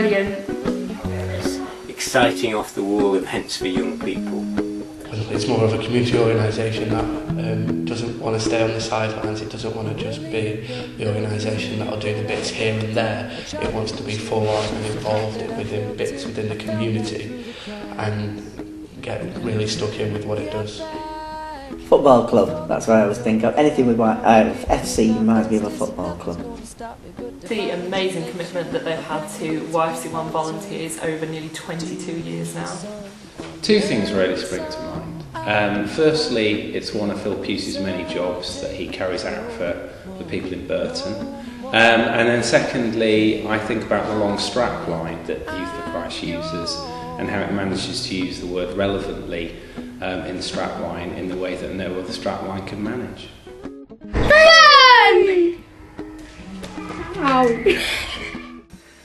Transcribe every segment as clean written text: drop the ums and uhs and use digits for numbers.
Brilliant. It's exciting, off the wall, events for young people. It's more of a community organisation that doesn't want to stay on the sidelines. It doesn't want to just be the organisation that will do the bits here and there. It wants to be full on and involved within bits within the community and get really stuck in with what it does. Football club, that's what I always think of. Anything with FC reminds me of a football club. The amazing commitment that they've had to YFC1 volunteers over nearly 22 years now. Two things really spring to mind. Firstly, it's one of Phil Pusey's many jobs that he carries out for the people in Burton. And then secondly, I think about the long strap line that Youth for Christ uses and how it manages to use the word relevantly in the strap line in the way that no other strap line can manage.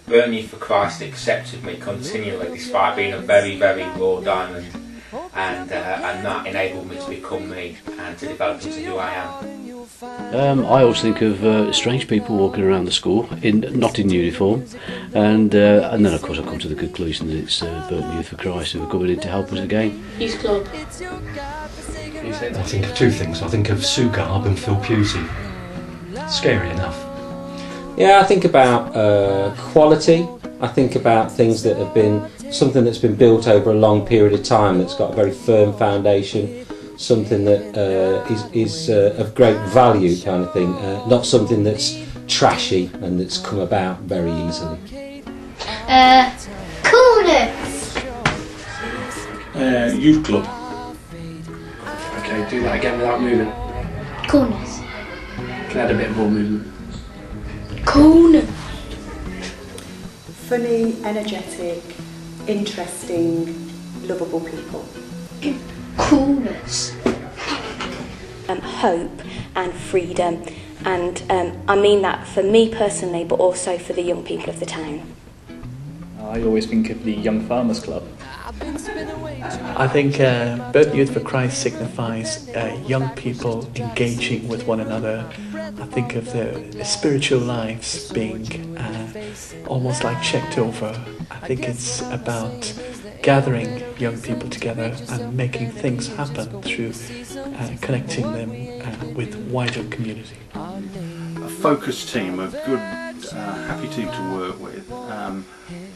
Burton Youth for Christ accepted me continually despite being a very, very raw diamond, and that enabled me to become me and to develop into who I am. I always think of strange people walking around the school, not in uniform, and then of course I come to the conclusion that it's Burton Youth for Christ who are coming in to help us again. Youth Club. I think of two things. I think of Sue Garb and Phil Pusey. Scary enough. Yeah, I think about quality. I think about things that have been, something that's been built over a long period of time that's got a very firm foundation, something that is of great value kind of thing, not something that's trashy and that's come about very easily. Coolness. Youth club. Okay, do that again without moving. Coolness. Can add a bit more movement. Coolness. Funny, energetic, interesting, lovable people. Coolness. Hope and freedom, and I mean that for me personally, but also for the young people of the town. I always think of the Young Farmers Club. I think Burton Youth for Christ signifies young people engaging with one another. I think of their spiritual lives being almost like checked over. I think it's about gathering young people together and making things happen through connecting them with wider community. A focused team, a good, happy team to work with,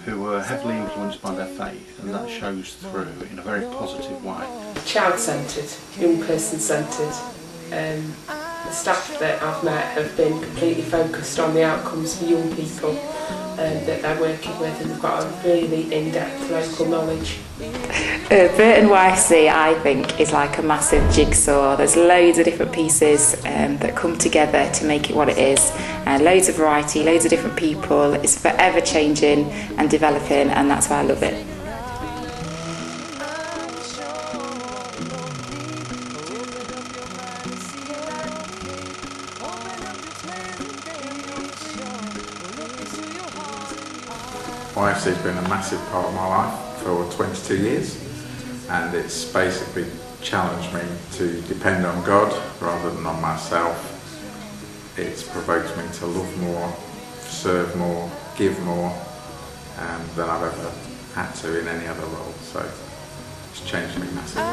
who are heavily influenced by their faith, and that shows through in a very positive way. Child-centred, young person-centred. The staff that I've met have been completely focused on the outcomes for young people that they're working with, and they've got a really in-depth local knowledge. Burton YFC, I think, is like a massive jigsaw. There's loads of different pieces that come together to make it what it is. Loads of variety, loads of different people. It's forever changing and developing, and that's why I love it. YFC has been a massive part of my life for 22 years, and it's basically challenged me to depend on God rather than on myself. It's provoked me to love more, serve more, give more than I've ever had to in any other role, so it's changed me massively.